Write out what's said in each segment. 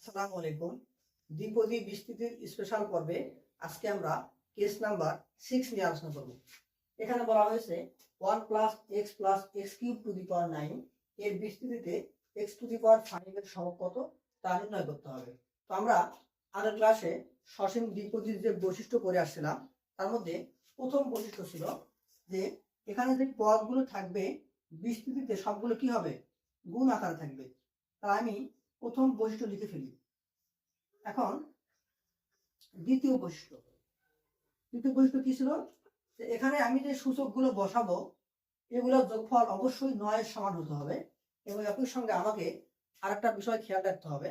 আসসালামু আলাইকুম। দ্বিপদী বিস্তৃতির স্পেশাল পর্বে আজকে আমরা কেস নাম্বার 6 নিয়ে আলোচনা করব। এখানে বলা হয়েছে 1 + x + x³ এর বিস্তৃতিতে x⁵ এর সহগ কত তা নির্ণয় করতে হবে। তো আমরা আগের ক্লাসে সসীম দ্বিপদীর যে বৈশিষ্ট্য করে আসছিলাম তার মধ্যে প্রথম বৈশিষ্ট্য ছিল যে এখানে যে পদগুলো থাকবে বিস্তৃতিতে সবগুলো কি হবে, গুণ আকারে থাকবে। তাই আমি প্রথম বৈশিষ্ট্য লিখে ফেলি। এখন দ্বিতীয় বৈশিষ্ট্য কি ছিল, যে এখানে আমি যে সূচকগুলো বসাবো এগুলোর যোগফল অবশ্যই 9 এর সমান হতে হবে। এবং একই সঙ্গে আমাকে আরেকটা বিষয় খেয়াল রাখতে হবে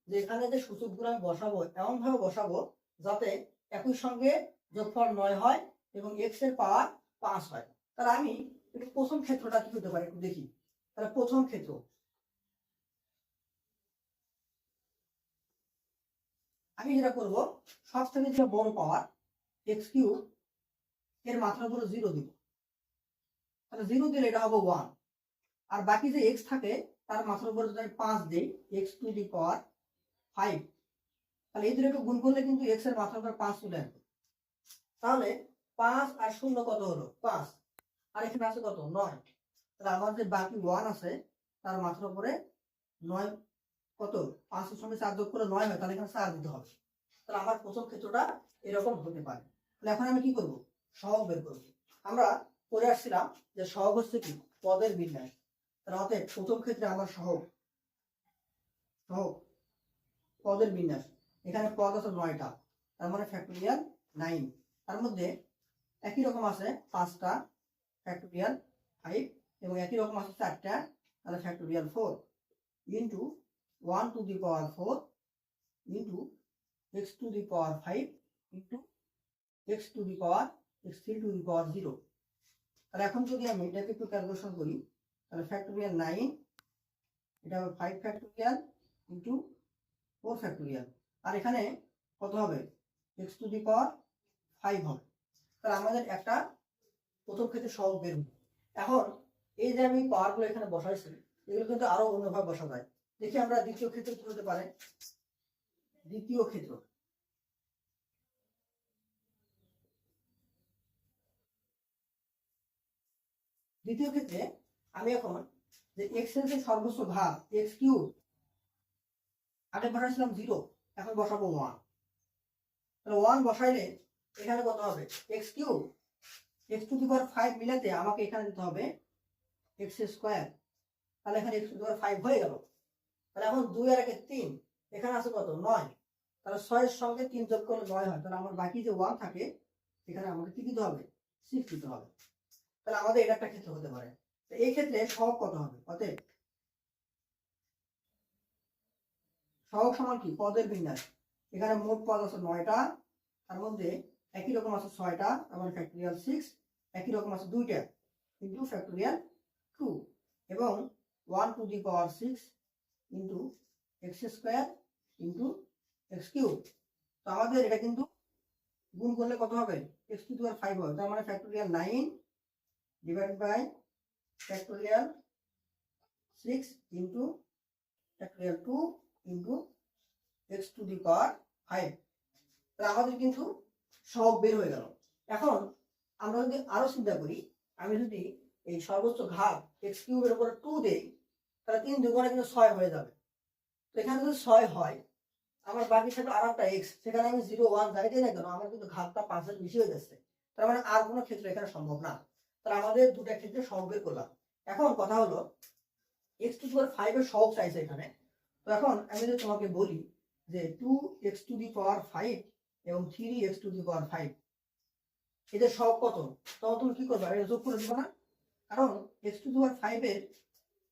যে এখানে যে সূচকগুলো আমি বসাবো এমন ভাবে বসাবো যাতে একই সঙ্গে যোগফল 9 হয় এবং x এর পাওয়ার 5 হয়। তাহলে আমি একটু প্রথম ক্ষেত্রটা কি হতে পারে একটু দেখি। তাহলে প্রথম ক্ষেত্র আমি যেটা করব, সব থেকে যে বড় পাওয়ার x³ এর মাত্রার উপরে 0 দিব। তাহলে 0 দিলে এটা হবে 1। আর বাকি যে x থাকে তার মাত্রার উপরে যদি আমি 5 দিই x⁵, তাহলে এই দুটোকে গুণ করলে কিন্তু x এর মাত্রার উপরে 5 চলে আসবে। তাহলে 5 আর 0 কত হলো 5, আর এখানে আছে কত 9। তাহলে আমার যে বাকি 1 আছে তার মাত্রার উপরে 9 কত 5 এর সঙ্গে 4 যোগ করলে 9 হয়, তাহলে এখানে 4 দিতে হবে। তাহলে আমার প্রথম ক্ষেত্রটা এরকম হতে পারে। তাহলে এখন আমি কি করব, সহগ বের করব। আমরা পড়ে আসছিলাম যে সহগ হচ্ছে কি পদের বিন্যাস। তাহলে অতএব প্রথম ক্ষেত্রে আমার সহগ পদের বিন্যাস, এখানে পদ আছে 9টা, তার মানে ফ্যাক্টোরিয়াল 9। তার মধ্যে একই রকম আছে 5টা ফ্যাক্টোরিয়াল 5 এবং একই রকম আছে 4টা, তাহলে factorial 4 into 1⁴ into x⁵ into x⁵0। তাহলে এখন যদি আমি এটাকে একটু ক্যালকুলেশন করি তাহলে ফ্যাক্টোরিয়াল 9 এটা হবে 5 ফ্যাক্টোরিয়াল ইন্টু 4 ফ্যাক্টোরিয়াল, আর এখানে কত হবে x⁵ হবে। তাহলে আমাদের একটা প্রথম ক্ষেত্রে সহগ বের হবে। এখন এই যে আমি পাওয়ারগুলো এখানে বসাইছি এগুলো কিন্তু আরো অন্যভাবে বসা যায়। দেখি আমরা দ্বিতীয় ক্ষেত্রে কি হতে পারে। দ্বিতীয় ক্ষেত্রে আমি এখন যে x এর যে সর্বোচ্চ ঘাত x³ আগে বসাইছিলাম 0, এখন বসাবো 1। তাহলে 1 বসাইলে এখানে কত হবে x³ x⁵ মিলাতে আমাকে এখানে দিতে হবে x²। তাহলে এখানে x⁵ হয়ে গেল। তাহলে এখন 2 আর 1 3, এখানে আছে কত 9। তাহলে 6 এর সঙ্গে 3 যোগ করলে 9 হয়। তাহলে আমার বাকি যে 1 থাকে এখানে আমাকে কি দিতে হবে 6 দিতে হবে। তাহলে আমাদের এটা একটা ক্ষেত্র হতে পারে। তো এই ক্ষেত্রে সহগ কত হবে, অতএব সহগ সমান কি পদের বিন্যাস। এখানে মোট পদ আছে 9টা, তার মধ্যে একই রকম আছে 6টা, আমার ফ্যাক্টোরিয়াল 6, একই রকম আছে 2টা ইন্টু ফ্যাক্টোরিয়াল 2 এবং 1⁶ ইন্টু x² ইন্টু x³। তো আমাদের এটা কিন্তু গুণ করলে কত হবে x⁵ হবে। তার মানে factorial 9 divide by factorial 6 into factorial 2 into x⁵। তাহলে আমাদের কিন্তু সহগ বের হয়ে গেল। এখন আমরা যদি আরো চিন্তা করি, আমি যদি এই সর্বোচ্চ ঘাত x³ এর উপরে 2 দেই তাহলে 3 দুগুণে কিন্তু 6 হয়ে যাবে। তো এখানে যদি 6 হয় আমার বাকি থাকলো আর একটা x, সেখানে আমি 0 1 যাই দিই না কেন আমার কিন্তু ঘাতটা 5 এর বেশি হয়ে যাচ্ছে। তার মানে আর কোনো ক্ষেত্র এখানে সম্ভব না। তাহলে আমাদের দুটা ক্ষেত্রে সহগ বের করলাম। এখন কথা হলো x⁵ এর সহগ চাইছে এখানে। তো এখন আমি যদি তোমাকে বলি যে 2x⁵ এবং 3x⁵, এদের সহগ কত, তখন তুমি কি করবে, এটা যোগ করে দেবো না। কারণ x⁵ এর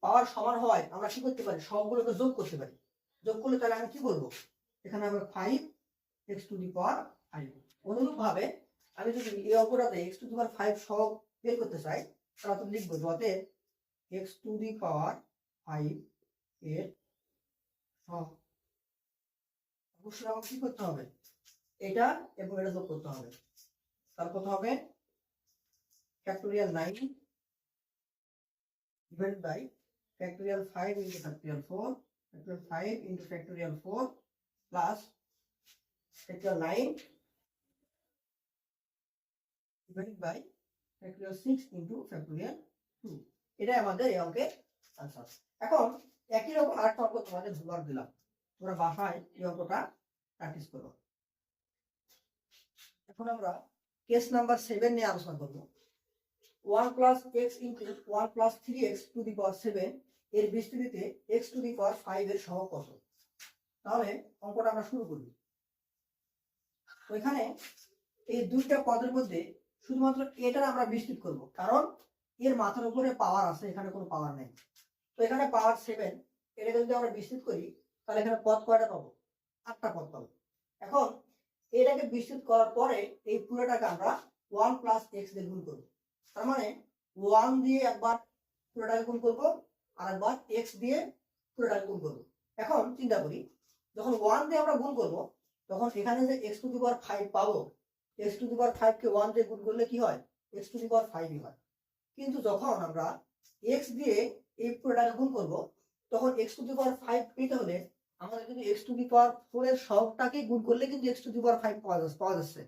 পাওয়ার সমান হওয়ায় আমরা কি করতে পারি সহগগুলোকে যোগ করতে পারি। যোগ করলে তাহলে আমি কি বলবো, এখানে হবে 5x⁵। অনুরূপ ভাবে আমি যদি এই অপরাধে x⁵ সহগ বের করতে চাই তাহলে তুমি লিখবো যাতে x⁵ এর সহগ অবশ্যই আমাকে কি করতে হবে, এটা এবং এটা যোগ করতে হবে। তার কত হবে factorial 9 divided by factorial 5 into factorial 4, factorial 5 into factorial 4 plus factorial 9 divided by factorial 6 into factorial 2। এটাই আমাদের এই অঙ্কের আনসার। এখন একই রকম আরেকটা অঙ্ক তোমাদের হোমওয়ার্ক দিলাম, তোমরা বাসায় এই অঙ্কটা প্র্যাকটিস করো। এখন আমরা কেস নাম্বার 7 নিয়ে আলোচনা করব। 1 plus x into 1 plus 3x to the power 7 এর বিস্তৃতিতে x টু দি পাওয়ার 5 এর সহগ কত? তাহলে অঙ্কটা আমরা শুরু করি। ওইখানে এই দুইটা পদের মধ্যে শুধুমাত্র এটার আমরা বিস্তৃত করব, কারণ এর মাথার উপরে পাওয়ার আছে, এখানে কোনো পাওয়ার নেই। তো এখানে পাওয়ার 7, এটাকে যদি আমরা বিস্তৃত করি তাহলে এখানে পদ কয়টা পাবো? 8টা পদ পাবো। এখন এটাকে বিস্তৃত করার পরে এই পুরোটাকে আমরা 1 প্লাস এক্স দিয়ে গুণ করবো। তার মানে 1 দিয়ে একবার পুরোটাকে গুণ করবো, আর একবার এক্স দিয়ে পুরোটাকে গুণ করবো। এখন চিন্তা করি, যখন 1 দিয়ে আমরা গুণ করবো তখন এখানে যে এক্স টু দি পাওয়ার 5 পাবো, এক্স টু দি পাওয়ার 5 কে 1 দিয়ে গুণ করলে কি হয়? এক্স টু দি পাওয়ার 5 হয়। কিন্তু যখন আমরা এক্স দিয়ে এই পুরোটাকে গুণ করবো তখন এক্স টু দি পাওয়ার 5 পেতে হলে আমাদের কিন্তু এক্স টু দি পাওয়ার 4 এর সহগটাকে গুণ করলে কিন্তু এক্স টু দি পাওয়ার 5 পাওয়া যাচ্ছে।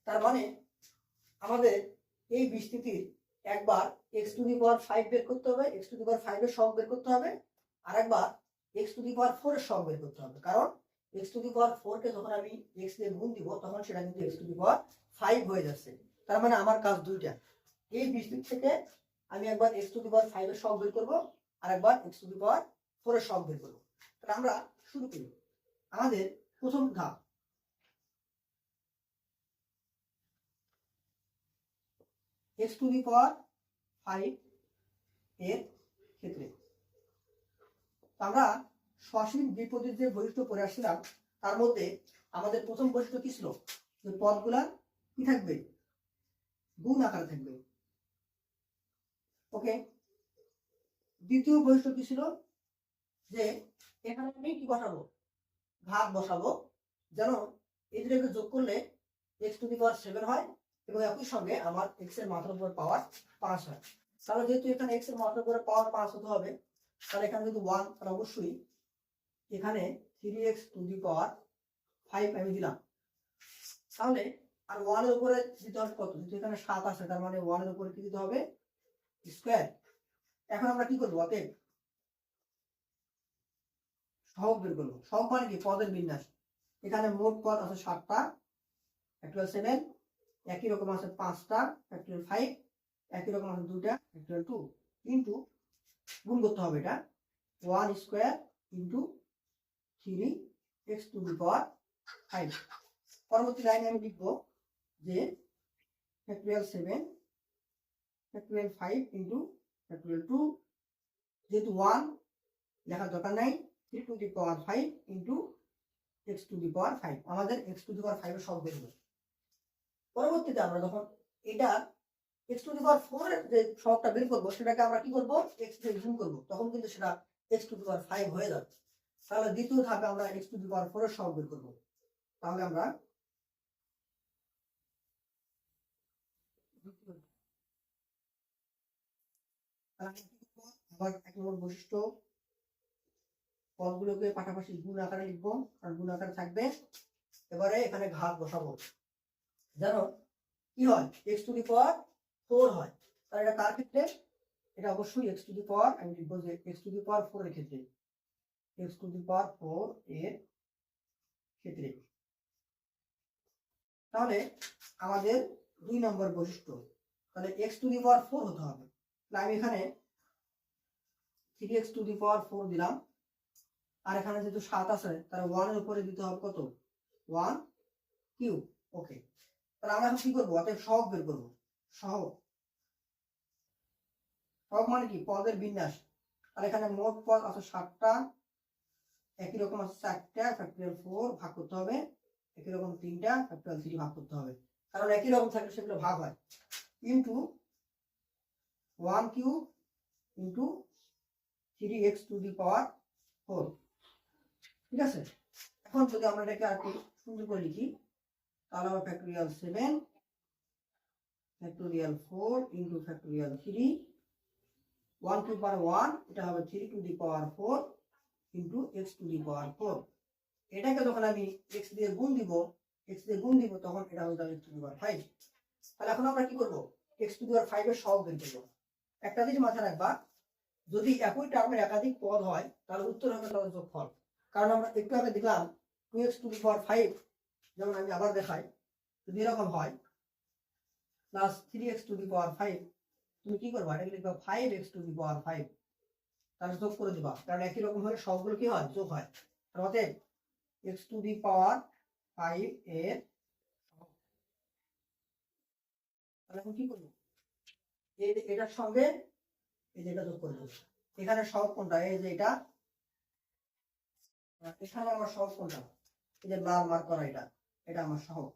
তার মানে আমাদের এই বিস্তৃতির একবার এক্স টু দি পাওয়ার 5 বের করতে হবে, এক্স টু দি পাওয়ার 5 এর সহগ বের করতে হবে, আর একবার এক্স টু দি পাওয়ার 4 এর সহগ বের করতে হবে। কারণ এক্স টু দি পাওয়ার 4 কে যখন আমি এক্স দিয়ে গুণ দিব তখন সেটা কিন্তু এক্স টু দি পাওয়ার 5 হয়ে যাচ্ছে। তার মানে আমার কাজ দুইটা, এই বিস্তৃতি থেকে আমি একবার এক্স টু দি পাওয়ার 5 এর সহগ বের করব, আর একবার এক্স টু দি পাওয়ার 4 এর সহগ বের করব। তাহলে আমরা শুরু করি। আমাদের প্রথম ধাপ, এক্স টু দি পাওয়ার 5 এর ক্ষেত্রে আমরা সসীম দ্বিপদীর যে বৈশিষ্ট্য পড়ে আসছিলাম তার মধ্যে আমাদের প্রথম বৈশিষ্ট্য কি ছিল? যে পদগুলা কি থাকবে? গুণ আকারে থাকবে। ওকে, দ্বিতীয় বৈশিষ্ট্য কি ছিল? যে এখানে আমি কি বসাবো? ভাগ বসাবো, যেন এই দুটোকে যোগ করলে এক্স টু দি পাওয়ার 7 হয় এবং একই সঙ্গে আমার এক্স এর মাত্রার উপর পাওয়ার 5 হয়। তাহলে যেহেতু এখানে এক্স এর মাত্রার উপরে পাওয়ার 5 হতে হবে, তাহলে এখানে যদি 1, তাহলে অবশ্যই এখানে 3x টু দি পাওয়ার 5 আমি দিলাম। তাহলে আর 1 এর উপরে দিতে হবে কত? যেহেতু এখানে 7 আছে, তার মানে 1 এর উপরে কি দিতে হবে? স্কয়ার। এখন আমরা কি করবো? অতএব সহগ বের করবো। সহগ মানে কি? পদের বিন্যাস। এখানে মোট পদ আছে 7টা, ফ্যাক্টরিয়াল 7, একই রকম আছে 5টা, ফ্যাক্টরিয়াল 5, একই রকম আছে 2টা, ফ্যাক্টরিয়াল 2, ইন্টু গুণ করতে হবে এটা 1 square into 3x to the power 5। পরবর্তী লাইনে আমি লিখবো যে ফ্যাক্টরিয়াল 7 ফ্যাক্টরিয়াল 5 ইন্টু ফ্যাক্টরিয়াল 2, যেহেতু 1 লেখার দরকার নাই, 3 to the power 5 into x to the power 5, আমাদের x টু দি পাওয়ার 5 এর সহগ বের হবে। পরবর্তীতে আমরা যখন এটা x টু দি পাওয়ার 4 এর যে সহগটা বের করবো সেটাকে আমরা কি করবো? x দিয়ে গুণ করবো, তখন কিন্তু সেটা x টু দি পাওয়ার 5 হয়ে যাবে। তাহলে দ্বিতীয় ধাপে আমরা x টু দি পাওয়ার 4 এর সহগ বের করবো। তাহলে আমরা আবার 1 নম্বর বৈশিষ্ট্য, পদগুলোকে পাশাপাশি গুণ আকারে লিখবো, আর গুণ আকারে থাকবে। এবারে এখানে ঘাত বসাবো, জানো কি হয়? x টু দি পাওয়ার 4 হয়। তাহলে এটা কার ক্ষেত্রে? এটা অবশ্যই x টু দি পাওয়ার, আমি লিখবো যে x টু দি পাওয়ার 4 এর ক্ষেত্রে, x টু দি পাওয়ার 4 এর ক্ষেত্রে। তাহলে আমাদের 2 নম্বর বৈশিষ্ট্য, তাহলে x টু দি পাওয়ার 4 হতে হবে। তাহলে আমি এখানে 3x টু দি পাওয়ার 4 দিলাম, আর এখানে যেহেতু 7 আছে তাহলে 1 এর উপরে দিতে হবে কত? 1 কিউব। ওকে, তাহলে আমরা এখন কি করবো? অতএব সহগ বের করবো। সহগ মানে কি? পদের বিন্যাস। আর এখানে মোট পদ আছে 7টা, একই রকম আছে 4টা, ফ্যাক্টরিয়াল 4 ভাগ করতে হবে, একই রকম 3টা, ফ্যাক্টরিয়াল 3 ভাগ করতে হবে, কারণ একই রকম থাকলে সেগুলো ভাগ হয়, into 1 cube into 3x to the power 4। ঠিক আছে, এখন যদি আমরা এটাকে আর একটু সুন্দর করে লিখি তাহলে আমরা factorial 7 factorial 4 into factorial 3, 1 cube মানে 1, এটা হবে 3 to the power 4 into x to the power 4। এটাকে যখন আমি এক্স দিয়ে গুণ দিব তখন এটা হয়ে যাবে এক্স টু দি পাওয়ার 5। তাহলে এখন আমরা কি করব, এক্স টু দি পাওয়ার 5 এর সহগ বের করব। একটা জিনিস মাথায় রাখবা, যদি একই টার্মের একাধিক পদ হয় তাহলে উত্তর হবে তাদের যোগফল। কারণ আমরা একটু আগে দেখলাম 2x টু দি পাওয়ার 5, যেমন আমি আবার দেখাই, যদি এরকম হয় plus 3x to the power 5, তুমি কি করবা, এটাকে লিখবা 5x টু দি পাওয়ার 5, তাহলে যোগ করে দিবা, কারণ একই রকম হলে সবগুলো কি হয়, যোগ হয়। তার মতে x টু দি পাওয়ার 5 এর, তাহলে এখন কি করবো, এটার সঙ্গে এই যে এটা যোগ করে দেবো। এখানে সহগ কোনটা, এই যে এটা, এখানে আমার সহগ কোনটা, এই যে লাল মার্ক করা এটা আমার সহগ।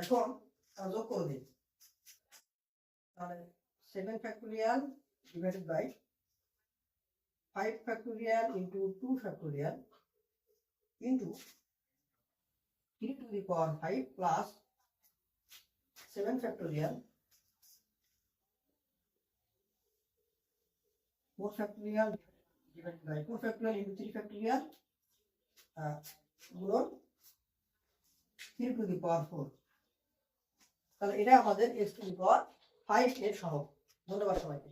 এখন আমরা যোগ করে দিই, তাহলে 7 factorial divided by 5 factorial into 2 factorial into 3 to the power 5 plus 7 factorial 4 factorial divided by 4 factorial into 3 factorial গুণন 3 টু দি পাওয়ার 4। তাহলে এটা আমাদের x টু দি পাওয়ার 5 এর সহগ। ধন্যবাদ সবাইকে।